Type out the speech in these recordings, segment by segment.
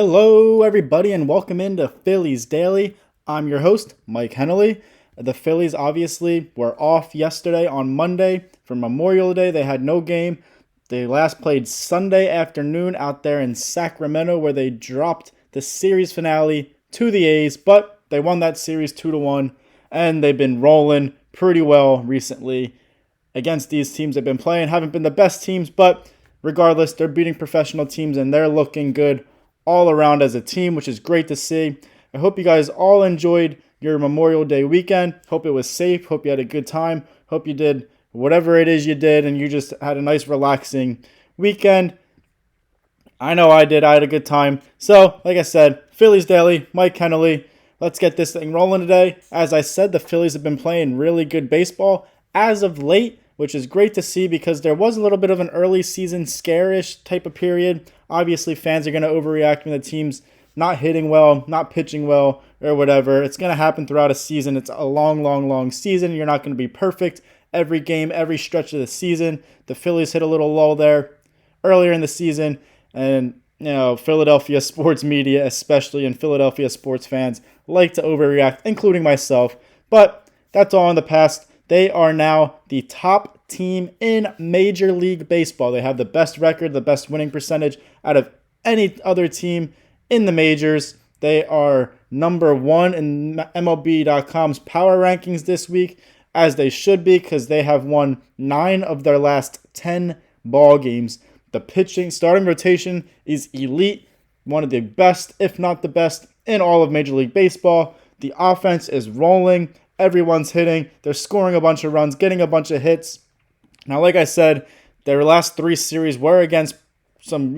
Hello, everybody, and welcome into Phillies Daily. I'm your host, Mike Hennelly. The Phillies obviously were off yesterday on Monday for Memorial Day. They had no game. They last played Sunday afternoon out there in Sacramento, where they dropped the series finale to the A's, but they won that series 2-1, and they've been rolling pretty well recently against these teams they've been playing. Haven't been the best teams, but regardless, they're beating professional teams, and they're looking good all around as a team, which is great to see. I hope you guys all enjoyed your Memorial Day weekend. Hope it was safe. Hope you had a good time. Hope you did whatever it is you did and you just had a nice relaxing weekend. I know I did. I had a good time. So, like I said, Phillies Daily, Mike Kennelly. Let's get this thing rolling today. As I said, the Phillies have been playing really good baseball as of late, which is great to see because there was a little bit of an early season scare-ish type of period. Obviously, fans are going to overreact when the team's not hitting well, not pitching well, or whatever. It's going to happen throughout a season. It's a long season. You're not going to be perfect every game, every stretch of the season. The Phillies hit a little lull there earlier in the season, and Philadelphia sports media, especially, and Philadelphia sports fans like to overreact, including myself. But that's all in the past. They are now the top team in Major League Baseball. They have the best record, the best winning percentage out of any other team in the majors. They are number one in MLB.com's power rankings this week, as they should be, because they have won 9 of their last 10 ball games. The pitching starting rotation is elite, one of the best, if not the best, in all of Major League Baseball. The offense is rolling. Everyone's hitting. They're scoring a bunch of runs, getting a bunch of hits. Now, like I said, their last 3 series were against some,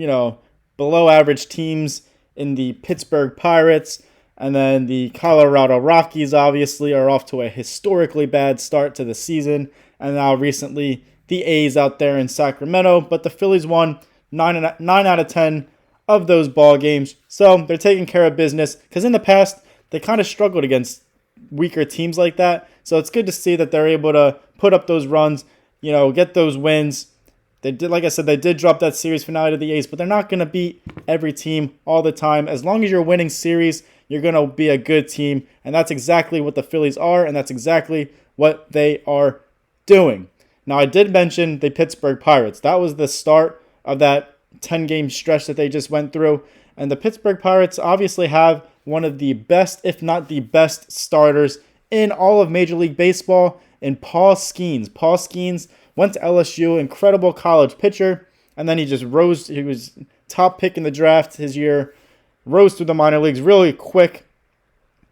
below average teams in the Pittsburgh Pirates. And then the Colorado Rockies, obviously, are off to a historically bad start to the season. And now recently, the A's out there in Sacramento. But the Phillies won 9 out of 10 of those ball games. So they're taking care of business. Because in the past, they kind of struggled against weaker teams like that. So it's good to see that they're able to put up those runs, get those wins. They did, like I said, they did drop that series finale to the A's, but they're not going to beat every team all the time. As long as you're winning series, you're going to be a good team, and that's exactly what the Phillies are, and that's exactly what they are doing. Now, I did mention the Pittsburgh Pirates. That was the start of that 10-game stretch that they just went through, and the Pittsburgh Pirates obviously have one of the best, if not the best, starters in all of Major League Baseball in Paul Skenes. Paul Skenes went to LSU, incredible college pitcher, and then he just rose. He was top pick in the draft his year, rose through the minor leagues really quick,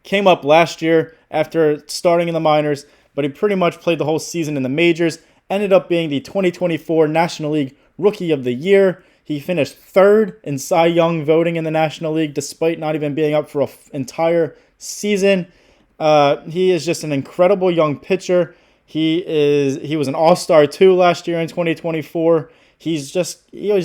came up last year after starting in the minors, but he pretty much played the whole season in the majors, ended up being the 2024 National League Rookie of the Year. He finished 3rd in Cy Young voting in the National League, despite not even being up for an entire season. He is just an incredible young pitcher. He was an all-star too last year in 2024. He was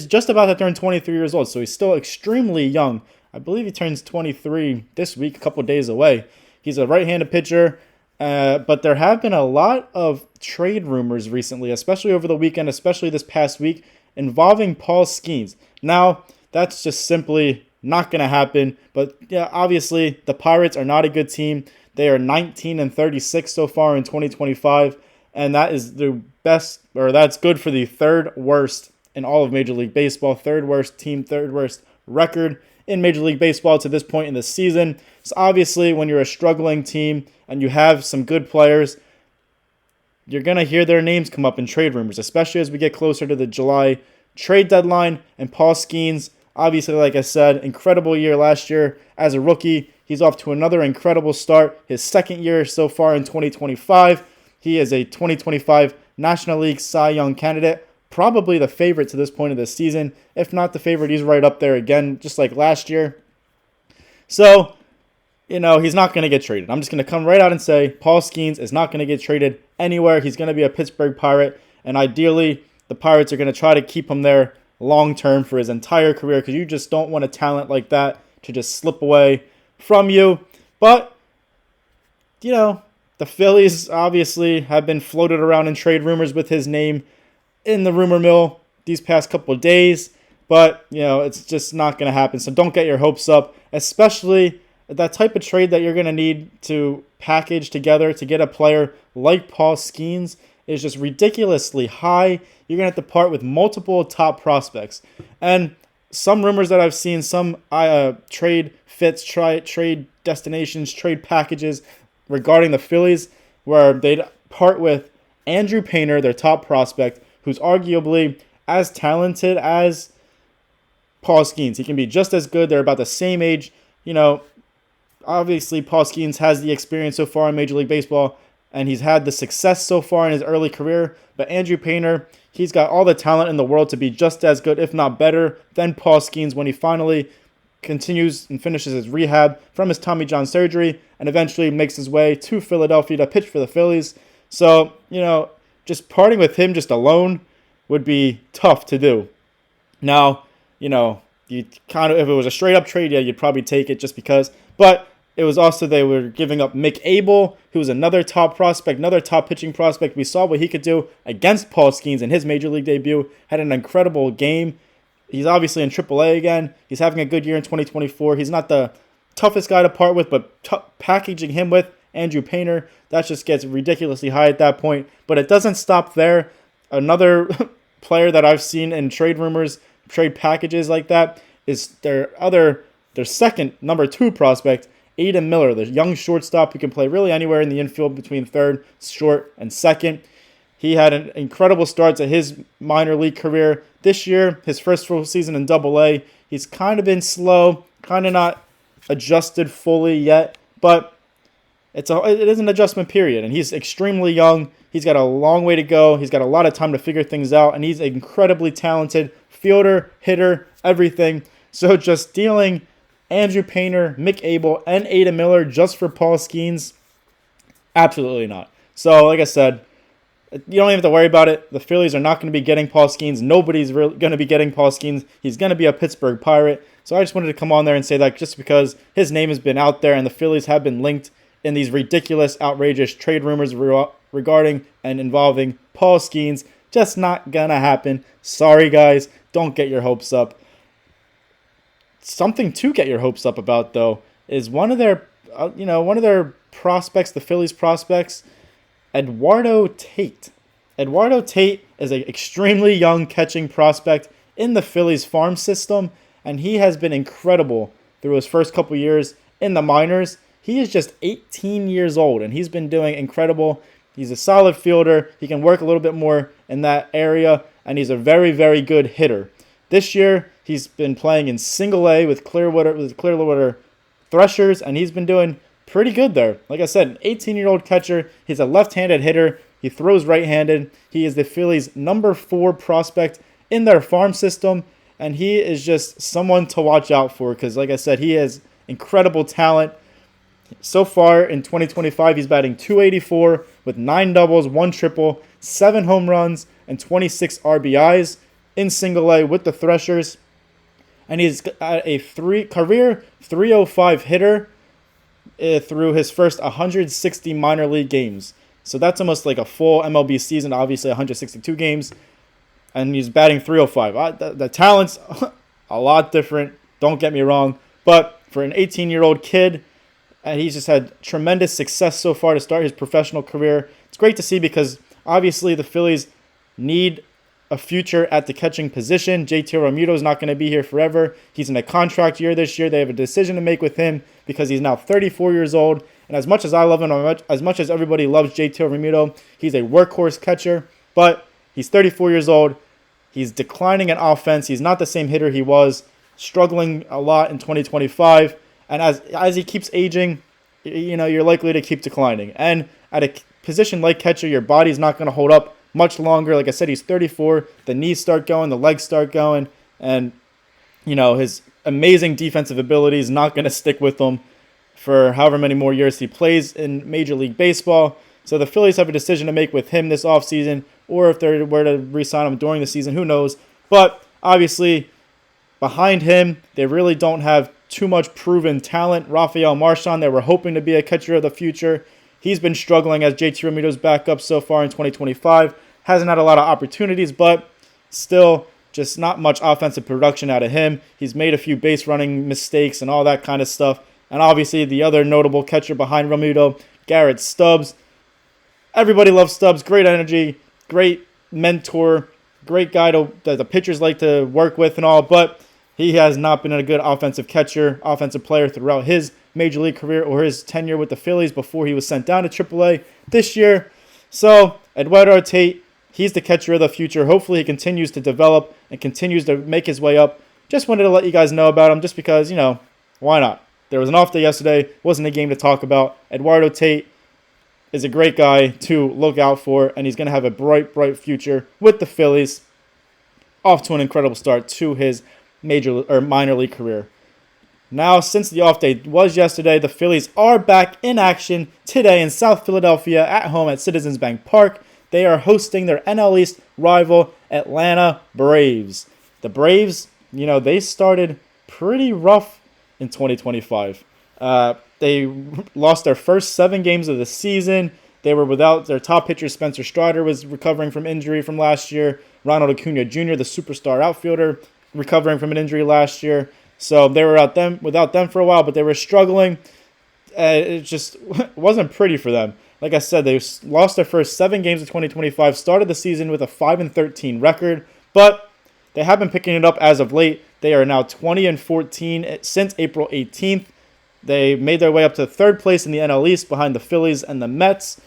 just about to turn 23 years old, so he's still extremely young. I believe he turns 23 this week, a couple days away. He's a right-handed pitcher, but there have been a lot of trade rumors recently, especially over the weekend, especially this past week, involving Paul Skenes. Now, that's just simply not going to happen, but yeah, obviously the Pirates are not a good team. They are 19-36 so far in 2025, and that is the best, or that's good for the 3rd worst in all of Major League Baseball, 3rd worst team, 3rd worst record in Major League Baseball to this point in the season. So obviously, when you're a struggling team and you have some good players, you're going to hear their names come up in trade rumors, especially as we get closer to the July trade deadline. And Paul Skenes, obviously, like I said, incredible year last year as a rookie. He's off to another incredible start. His 2nd year so far in 2025. He is a 2025 National League Cy Young candidate, probably the favorite to this point of the season. If not the favorite, he's right up there again, just like last year. So, he's not going to get traded. I'm just going to come right out and say Paul Skenes is not going to get traded anywhere. He's going to be a Pittsburgh Pirate, and ideally, the Pirates are going to try to keep him there long-term for his entire career, because you just don't want a talent like that to just slip away from you. But, the Phillies obviously have been floated around in trade rumors with his name in the rumor mill these past couple of days. But, it's just not going to happen. So don't get your hopes up, especially that type of trade that you're going to need to package together to get a player like Paul Skenes is just ridiculously high. You're going to have to part with multiple top prospects. And some rumors that I've seen, some trade fits, trade destinations, trade packages regarding the Phillies, where they'd part with Andrew Painter, their top prospect, who's arguably as talented as Paul Skenes. He can be just as good. They're about the same age. Obviously, Paul Skenes has the experience so far in Major League Baseball, and he's had the success so far in his early career. But Andrew Painter, he's got all the talent in the world to be just as good, if not better, than Paul Skenes when he finally continues and finishes his rehab from his Tommy John surgery and eventually makes his way to Philadelphia to pitch for the Phillies. So, just parting with him just alone would be tough to do. Now, you kind of, if it was a straight up trade, yeah, you'd probably take it just because. But it was also they were giving up Mick Abel, who was another top prospect, another top pitching prospect. We saw what he could do against Paul Skenes in his Major League debut. Had an incredible game. He's obviously in AAA again. He's having a good year in 2024. He's not the toughest guy to part with, but packaging him with Andrew Painter, that just gets ridiculously high at that point. But it doesn't stop there. Another player that I've seen in trade rumors, trade packages like that, is their second, number 2 prospect, Aiden Miller, the young shortstop who can play really anywhere in the infield between third, short, and second. He had an incredible start to his minor league career. This year, his first full season in Double-A, he's kind of been slow, kind of not adjusted fully yet, but it is an adjustment period, and he's extremely young. He's got a long way to go. He's got a lot of time to figure things out, and he's incredibly talented fielder, hitter, everything. So just dealing Andrew Painter, Mick Abel, and Aiden Miller just for Paul Skenes, absolutely not. So like I said, you don't even have to worry about it. The Phillies are not going to be getting Paul Skenes. Nobody's really going to be getting Paul Skenes. He's going to be a Pittsburgh Pirate. So I just wanted to come on there and say that just because his name has been out there and the Phillies have been linked in these ridiculous, outrageous trade rumors regarding and involving Paul Skenes, just not going to happen. Sorry, guys. Don't get your hopes up. Something to get your hopes up about, though, is one of their prospects, the Phillies prospects, Eduardo Tate. Eduardo Tate is an extremely young catching prospect in the Phillies farm system, and he has been incredible through his first couple years in the minors. He is just 18 years old, and he's been doing incredible. He's a solid fielder. He can work a little bit more in that area, and he's a very, very good hitter. This year, he's been playing in Single-A with Clearwater Threshers, and he's been doing pretty good there. Like I said, an 18-year-old catcher. He's a left-handed hitter. He throws right-handed. He is the Phillies' number 4 prospect in their farm system, and he is just someone to watch out for because, like I said, he has incredible talent. So far in 2025, he's batting .284 with 9 doubles, 1 triple, 7 home runs, and 26 RBIs in Single-A with the Threshers. And he's a career .305 hitter through his first 160 minor league games. So that's almost like a full MLB season, obviously 162 games. And he's batting .305. The talent's a lot different, don't get me wrong. But for an 18-year-old kid, and he's just had tremendous success so far to start his professional career. It's great to see because obviously the Phillies need a future at the catching position. JT Realmuto is not going to be here forever. He's in a contract year this year. They have a decision to make with him because he's now 34 years old. And as much as I love him, as much as everybody loves JT Realmuto, he's a workhorse catcher. But he's 34 years old. He's declining in offense. He's not the same hitter he was, struggling a lot in 2025. And as he keeps aging, you're likely to keep declining. And at a position like catcher, your body's not going to hold up much longer. Like I said, he's 34. The knees start going, the legs start going, and his amazing defensive ability is not going to stick with him for however many more years he plays in Major League Baseball. So the Phillies have a decision to make with him this offseason, or if they were to re-sign him during the season, who knows. But obviously, behind him, they really don't have too much proven talent. Rafael Marchand, they were hoping to be a catcher of the future. He's been struggling as JT Realmuto's backup so far in 2025. Hasn't had a lot of opportunities, but still, Just not much offensive production out of him. He's made a few base running mistakes and all that kind of stuff. And obviously the other notable catcher behind Realmuto, Garrett Stubbs. Everybody loves Stubbs. Great energy, great mentor, great guy that the pitchers like to work with and all. But he has not been a good offensive catcher, offensive player throughout his major league career or his tenure with the Phillies before he was sent down to AAA this year. So Eduardo Tate, he's the catcher of the future. Hopefully he continues to develop and continues to make his way up. Just wanted to let you guys know about him just because, why not? There was an off day yesterday. Wasn't a game to talk about. Eduardo Tate is a great guy to look out for, and he's going to have a bright, bright future with the Phillies. Off to an incredible start to his minor league career. Now, since the off day was yesterday, the Phillies are back in action today in South Philadelphia at home at Citizens Bank Park. They are hosting their NL East rival, Atlanta Braves. The Braves, they started pretty rough in 2025. They lost their first 7 games of the season. They were without their top pitcher. Spencer Strider was recovering from injury from last year. Ronald Acuna Jr., the superstar outfielder, recovering from an injury last year. So they were without them for a while, but they were struggling. It just wasn't pretty for them. Like I said, they lost their first 7 games of 2025, started the season with a 5-13 record, but they have been picking it up as of late. They are now 20-14 since April 18th. They made their way up to 3rd place in the NL East behind the Phillies and the Mets.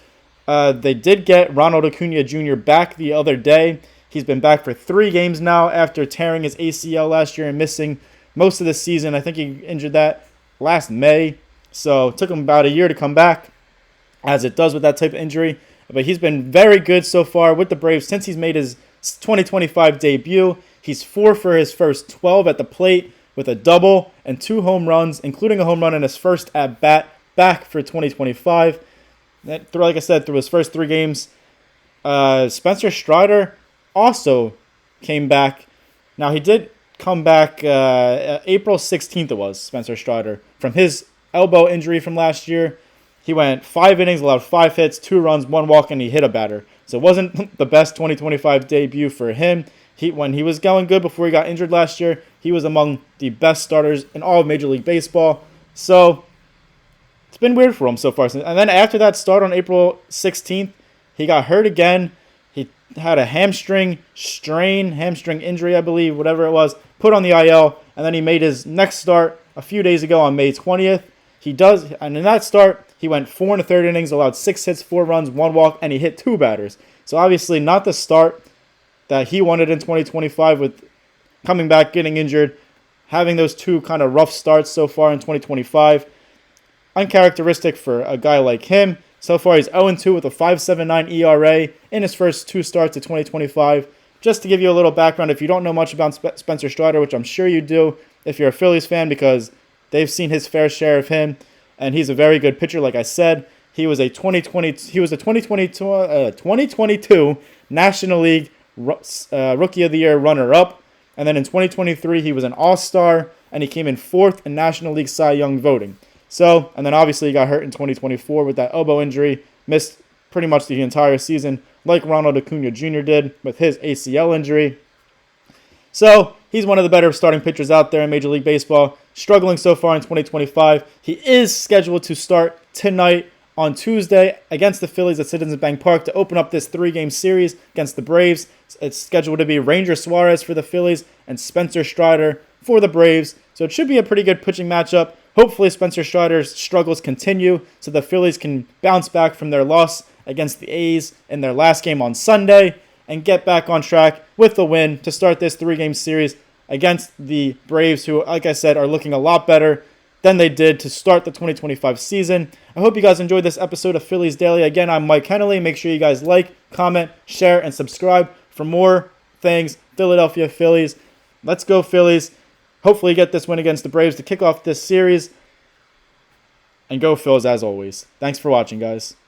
They did get Ronald Acuna Jr. back the other day. He's been back for 3 games now after tearing his ACL last year and missing most of the season. I think he injured that last May. So it took him about a year to come back, as it does with that type of injury. But he's been very good so far with the Braves since he's made his 2025 debut. He's 4 for his first 12 at the plate with a double and 2 home runs, including a home run in his first at-bat back for 2025. Like I said, through his first 3 games. Spencer Strider also came back. Now, he did come back April 16th, it was, Spencer Strider, from his elbow injury from last year. He went 5 innings, allowed 5 hits, 2 runs, 1 walk, and he hit a batter. So it wasn't the best 2025 debut for him. When he was going good before he got injured last year, he was among the best starters in all of Major League Baseball. So it's been weird for him so far. And then after that start on April 16th, he got hurt again. He had a hamstring injury, I believe, whatever it was, put on the IL, and then he made his next start a few days ago on May 20th. And in that start, he went 4 1/3 innings, allowed 6 hits, 4 runs, 1 walk, and he hit 2 batters. So obviously not the start that he wanted in 2025 with coming back, getting injured, having those 2 kind of rough starts so far in 2025. Uncharacteristic for a guy like him. So far, he's 0-2 with a 5.79 ERA in his first 2 starts of 2025. Just to give you a little background, if you don't know much about Spencer Strider, which I'm sure you do if you're a Phillies fan because they've seen his fair share of him, and he's a very good pitcher, like I said. He was a 2022 National League Rookie of the Year runner-up, and then in 2023 he was an All-Star, and he came in 4th in National League Cy Young voting. So, and then obviously he got hurt in 2024 with that elbow injury, missed pretty much the entire season, like Ronald Acuna Jr. did with his ACL injury. So, he's one of the better starting pitchers out there in Major League Baseball, struggling so far in 2025. He is scheduled to start tonight on Tuesday against the Phillies at Citizens Bank Park to open up this 3-game series against the Braves. It's scheduled to be Ranger Suarez for the Phillies and Spencer Strider for the Braves. So it should be a pretty good pitching matchup. Hopefully Spencer Strider's struggles continue so the Phillies can bounce back from their loss against the A's in their last game on Sunday and get back on track with the win to start this 3-game series against the Braves, who, like I said, are looking a lot better than they did to start the 2025 season. I hope you guys enjoyed this episode of Phillies Daily. Again, I'm Mike Hennelly. Make sure you guys like, comment, share, and subscribe for more things Philadelphia Phillies. Let's go Phillies. Hopefully get this win against the Braves to kick off this series. And go Phils as always. Thanks for watching, guys.